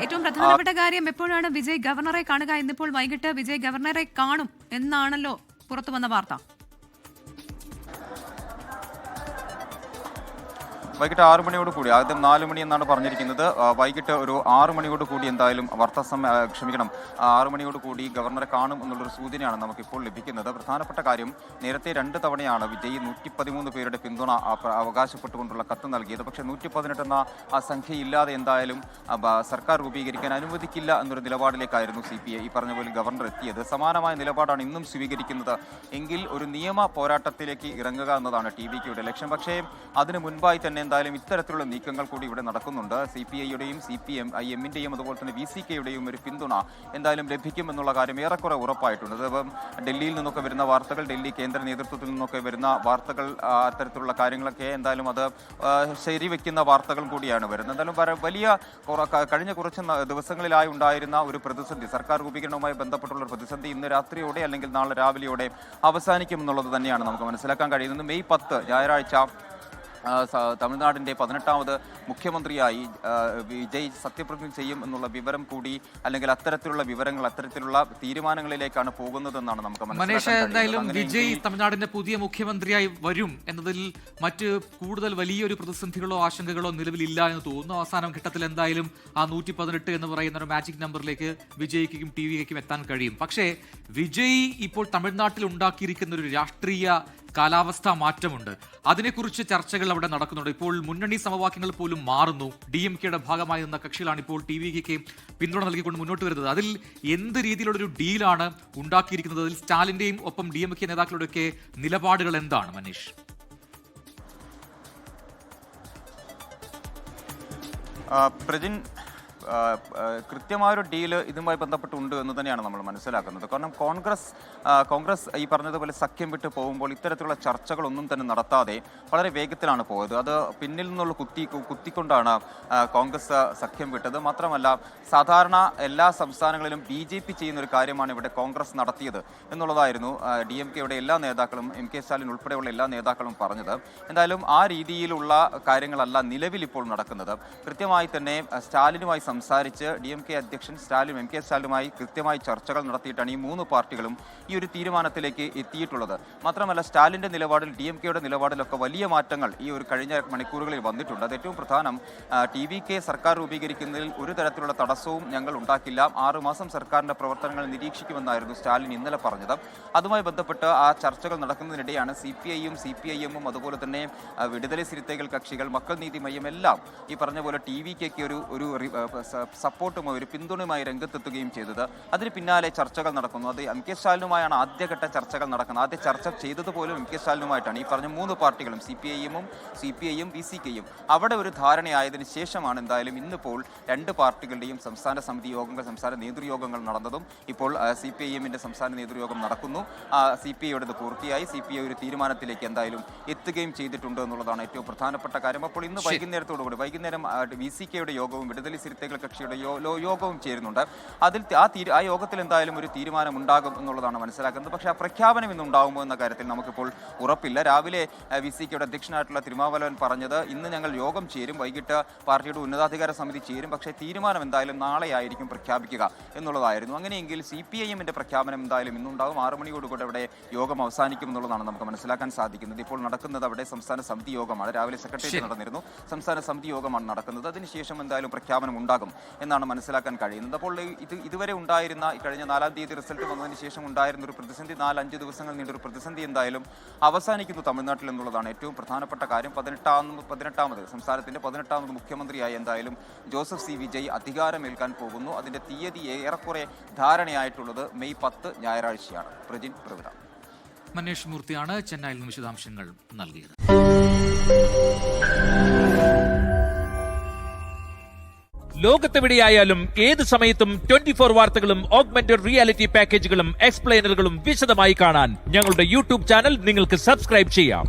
ഏറ്റവും പ്രധാനപ്പെട്ട കാര്യം എപ്പോഴാണ് വിജയ് ഗവർണറെ കാണുക? എന്നിപ്പോൾ വൈകിട്ട് വിജയ് ഗവർണറെ കാണും എന്നാണല്ലോ പുറത്തു വന്ന വാർത്ത. വൈകിട്ട് 6 മണിയോട് കൂടി, ആദ്യം 4 മണി എന്നാണ് പറഞ്ഞിരിക്കുന്നത്. വൈകിട്ട് ഒരു 6 മണിയോട് കൂടി എന്തായാലും 6 മണിയോട് കൂടി ഗവർണറെ കാണും എന്നുള്ളൊരു സൂചനയാണ് നമുക്കിപ്പോൾ ലഭിക്കുന്നത്. പ്രധാനപ്പെട്ട കാര്യം, നേരത്തെ 2 തവണയാണ് വിജയ് 113 പേരുടെ പിന്തുണ അവകാശപ്പെട്ടുകൊണ്ടുള്ള കത്ത് നൽകിയത്. പക്ഷേ 118 എന്ന ആ സംഖ്യയില്ലാതെ എന്തായാലും സർക്കാർ രൂപീകരിക്കാൻ അനുവദിക്കില്ല എന്നൊരു നിലപാടിലേക്കായിരുന്നു CPI ഈ പറഞ്ഞ പോലെ ഗവർണർ എത്തിയത്. സമാനമായ നിലപാടാണ് ഇന്നും സ്വീകരിക്കുന്നത്. എങ്കിൽ ഒരു നിയമ പോരാട്ടത്തിലേക്ക് ഇറങ്ങുക എന്നതാണ് TVKയുടെ ലക്ഷ്യം. പക്ഷേ അതിന് മുൻപായി തന്നെ എന്തായാലും ഇത്തരത്തിലുള്ള നീക്കങ്ങൾ കൂടി ഇവിടെ നടക്കുന്നുണ്ട്. CPIയുടെയും CPIMന്റെയും അതുപോലെ തന്നെ VCKയുടെയും ഒരു പിന്തുണ എന്തായാലും ലഭിക്കുമെന്നുള്ള കാര്യം ഏറെക്കുറെ ഉറപ്പായിട്ടുണ്ട്. അതിപ്പം ഡൽഹിയിൽ നിന്നൊക്കെ വരുന്ന വാർത്തകൾ, ഡൽഹി കേന്ദ്ര നേതൃത്വത്തിൽ നിന്നൊക്കെ വരുന്ന വാർത്തകൾ, അത്തരത്തിലുള്ള കാര്യങ്ങളൊക്കെ എന്തായാലും അത് ശരിവെക്കുന്ന വാർത്തകൾ കൂടിയാണ് വരുന്നത്. എന്തായാലും വലിയ കഴിഞ്ഞ കുറച്ച് ദിവസങ്ങളിലായി ഉണ്ടായിരുന്ന ഒരു പ്രതിസന്ധി, സർക്കാർ രൂപീകരണവുമായി ബന്ധപ്പെട്ടുള്ള ഒരു പ്രതിസന്ധി ഇന്ന് രാത്രിയോടെ അല്ലെങ്കിൽ നാളെ രാവിലെയോടെ അവസാനിക്കുമെന്നുള്ളത് തന്നെയാണ് നമുക്ക് മനസ്സിലാക്കാൻ കഴിയുന്നത്. മെയ് 10 ഞായറാഴ്ച തമിഴ്നാടിൻ്റെ 18ാമത് മുഖ്യമന്ത്രിയായി വിജയ് സത്യപ്രതിജ്ഞ ചെയ്യും എന്നുള്ള വിവരം കൂടി, അല്ലെങ്കിൽ അത്തരത്തിലുള്ള വിവരങ്ങൾ, അത്തരത്തിലുള്ള തീരുമാനങ്ങളിലേക്കാണ് പോകുന്നതെന്നാണ് നമുക്ക് മനസ്സിലാക്കാൻ. എന്തായാലും വിജയ് തമിഴ്നാടിന്റെ പുതിയ മുഖ്യമന്ത്രിയായി വരും എന്നതിൽ മറ്റ് കൂടുതൽ വലിയൊരു പ്രതിസന്ധികളോ ആശങ്കകളോ നിലവിലില്ല എന്ന് തോന്നുന്നു. അവസാന ഘട്ടത്തിൽ എന്തായാലും ആ 118 എന്ന് പറയുന്ന ഒരു മാജിക് നമ്പറിലേക്ക് വിജയ്ക്കും TVKയ്ക്കും എത്താൻ കഴിയും. പക്ഷേ വിജയ് ഇപ്പോൾ തമിഴ്നാട്ടിൽ ഉണ്ടാക്കിയിരിക്കുന്ന ഒരു രാഷ്ട്രീയ കാലാവസ്ഥാ മാറ്റമുണ്ട്. അതിനെക്കുറിച്ച് ചർച്ചകൾ അവിടെ നടക്കുന്നുണ്ട്. ഇപ്പോൾ മുന്നണി സമവാക്യങ്ങൾ പോലും മാറുന്നു. DMKയുടെ ഭാഗമായി നിന്ന കക്ഷികളാണ് ഇപ്പോൾ TVKയ്ക്ക് പിന്തുണ നൽകിക്കൊണ്ട് മുന്നോട്ട് വരുന്നത്. അതിൽ എന്ത് രീതിയിലുള്ളൊരു ഡീലാണ് ഉണ്ടാക്കിയിരിക്കുന്നത്? അതിൽ സ്റ്റാലിന്റെയും ഒപ്പം DMK നേതാക്കളുടെയൊക്കെ നിലപാടുകൾ എന്താണ് മനീഷ്? പ്രജിൻ, കൃത്യമായൊരു ഡീല് ഇതുമായി ബന്ധപ്പെട്ടുണ്ട് എന്ന് തന്നെയാണ് നമ്മൾ മനസ്സിലാക്കുന്നത്. കാരണം കോൺഗ്രസ് ഈ പറഞ്ഞതുപോലെ സഖ്യം വിട്ട് പോകുമ്പോൾ ഇത്തരത്തിലുള്ള ചർച്ചകളൊന്നും തന്നെ നടത്താതെ വളരെ വേഗത്തിലാണ് പോയത്. അത് പിന്നിൽ നിന്നുള്ള കുത്തിക്കൊണ്ടാണ് കോൺഗ്രസ് സഖ്യം വിട്ടത്. മാത്രമല്ല, സാധാരണ എല്ലാ സംസ്ഥാനങ്ങളിലും BJP ചെയ്യുന്ന ഒരു കാര്യമാണ് ഇവിടെ കോൺഗ്രസ് നടത്തിയത് എന്നുള്ളതായിരുന്നു DMKയുടെ എല്ലാ നേതാക്കളും, MK സ്റ്റാലിൻ ഉൾപ്പെടെയുള്ള എല്ലാ നേതാക്കളും പറഞ്ഞത്. എന്തായാലും ആ രീതിയിലുള്ള കാര്യങ്ങളല്ല നിലവിൽ ഇപ്പോൾ നടക്കുന്നത്. കൃത്യമായി തന്നെ സ്റ്റാലിനുമായി സംസാരിച്ച് DMK അധ്യക്ഷൻ സ്റ്റാലിൻ, MK സ്റ്റാലിനുമായി കൃത്യമായി ചർച്ചകൾ നടത്തിയിട്ടാണ് ഈ 3 പാർട്ടികളും ഈ ഒരു തീരുമാനത്തിലേക്ക് എത്തിയിട്ടുള്ളത്. മാത്രമല്ല, സ്റ്റാലിൻ്റെ നിലപാടിൽ DMKയുടെ നിലപാടിലൊക്കെ വലിയ മാറ്റങ്ങൾ ഈ ഒരു കഴിഞ്ഞ മണിക്കൂറുകളിൽ വന്നിട്ടുണ്ട്. അത് ഏറ്റവും പ്രധാനം, TVK സർക്കാർ രൂപീകരിക്കുന്നതിൽ ഒരു തരത്തിലുള്ള തടസ്സവും ഞങ്ങൾ ഉണ്ടാക്കില്ല, 6 മാസം സർക്കാരിൻ്റെ പ്രവർത്തനങ്ങൾ നിരീക്ഷിക്കുമെന്നായിരുന്നു സ്റ്റാലിൻ ഇന്നലെ പറഞ്ഞത്. അതുമായി ബന്ധപ്പെട്ട് ആ ചർച്ചകൾ നടക്കുന്നതിനിടെയാണ് CPIയും CPIMും അതുപോലെ തന്നെ വിടുതலை സിരുത്തകൾ കക്ഷികൾ, മക്കൾ നീതി മയ്യം എല്ലാം ഈ പറഞ്ഞ പോലെ TVKയ്ക്ക് ഒരു സപ്പോർട്ടുമായി, ഒരു പിന്തുണയുമായി രംഗത്തെത്തുകയും ചെയ്തത്. അതിന് പിന്നാലെ ചർച്ചകൾ നടക്കുന്നു. അത് MK സ്റ്റാലിനുമായാണ് ആദ്യഘട്ട ചർച്ചകൾ നടക്കുന്നത്. ആദ്യ ചർച്ച ചെയ്തതുപോലും MK സ്റ്റാലിനുമായിട്ടാണ്. ഈ പറഞ്ഞ 3 പാർട്ടികളും CPIയും CPIയും VCKയും അവിടെ ഒരു ധാരണയായതിനു ശേഷമാണ് എന്തായാലും ഇന്നിപ്പോൾ 2 പാർട്ടികളുടെയും സംസ്ഥാന സമിതി യോഗങ്ങൾ, സംസ്ഥാന നേതൃയോഗങ്ങൾ നടന്നതും ഇപ്പോൾ CPIMന്റെ സംസ്ഥാന നേതൃയോഗം നടക്കുന്നു. CPIയുടേത് പൂർത്തിയായി. CPI ഒരു തീരുമാനത്തിലേക്ക് എന്തായാലും എത്തുകയും ചെയ്തിട്ടുണ്ട് എന്നുള്ളതാണ് ഏറ്റവും പ്രധാനപ്പെട്ട കാര്യം. അപ്പോൾ ഇന്ന് വൈകുന്നേരത്തോടുകൂടി, വൈകുന്നേരം VCKയുടെ യോഗവും വിടുതலை സിരുത്തകൾ കക്ഷിയുടെ യോഗവും ചേരുന്നുണ്ട്. അതിൽ ആ യോഗത്തിൽ എന്തായാലും ഒരു തീരുമാനം ഉണ്ടാകും എന്നുള്ളതാണ് മനസ്സിലാക്കുന്നത്. പക്ഷേ ആ പ്രഖ്യാപനം ഇന്ന് ഉണ്ടാകുമോ എന്ന കാര്യത്തിൽ നമുക്കിപ്പോൾ ഉറപ്പില്ല. രാവിലെ VCKയുടെ അധ്യക്ഷനായിട്ടുള്ള തിരുമാവലവൻ പറഞ്ഞത്, ഇന്ന് ഞങ്ങൾ യോഗം ചേരും, വൈകിട്ട് പാർട്ടിയുടെ ഉന്നതാധികാര സമിതി ചേരും, പക്ഷേ തീരുമാനം എന്തായാലും നാളെയായിരിക്കും പ്രഖ്യാപിക്കുക എന്നുള്ളതായിരുന്നു. അങ്ങനെയെങ്കിൽ CPIMന്റെ പ്രഖ്യാപനം എന്തായാലും ഇന്നുണ്ടാകും. 6 മണിയോടുകൂടെ അവിടെ യോഗം അവസാനിക്കും എന്നുള്ളതാണ് നമുക്ക് മനസ്സിലാക്കാൻ സാധിക്കുന്നത്. ഇപ്പോൾ നടക്കുന്നത് അവിടെ സംസ്ഥാന സമിതി യോഗമാണ്. രാവിലെ സെക്രട്ടേറിയറ്റ് നടന്നിരുന്നു. സംസ്ഥാന സമിതി യോഗമാണ് നടക്കുന്നത്. അതിനുശേഷം എന്തായാലും പ്രഖ്യാപനം ഉണ്ടാകും എന്നാണ് മനസ്സിലാക്കാൻ കഴിയുന്നത്. അപ്പോൾ ഇതുവരെ ഉണ്ടായിരുന്ന കഴിഞ്ഞ 4-ാം തീയതി റിസൾട്ട് വന്നതിന് ശേഷം ഉണ്ടായിരുന്ന ഒരു പ്രതിസന്ധി, 4-5 ദിവസങ്ങൾ നീണ്ടൊരു പ്രതിസന്ധി എന്തായാലും അവസാനിക്കുന്നു തമിഴ്നാട്ടിൽ എന്നുള്ളതാണ് ഏറ്റവും പ്രധാനപ്പെട്ട കാര്യം. 18ാമത് സംസ്ഥാനത്തിന്റെ 18ാമത് മുഖ്യമന്ത്രിയായി എന്തായാലും ജോസഫ് C വിജയ് അധികാരമേൽക്കാൻ പോകുന്നു. അതിന്റെ തീയതി ഏറെക്കുറെ ധാരണയായിട്ടുള്ളത് മെയ് 10 ഞായറാഴ്ചയാണ്. പ്രജിൻ, പ്രവിത. മനീഷ് മൂർത്തിയാണ് ചെന്നൈയിൽ നിന്ന് വിശദാംശങ്ങൾ നൽകിയത്. ലോകത്തെവിടെയായാലും ഏത് സമയത്തും 24 വാർത്തകളും ഓഗ്മെന്റഡ് റിയാലിറ്റി പാക്കേജുകളും എക്സ്പ്ലെയിനറുകളും വിശദമായി കാണാൻ ഞങ്ങളുടെ YouTube ചാനൽ നിങ്ങൾക്ക് സബ്സ്ക്രൈബ് ചെയ്യാം.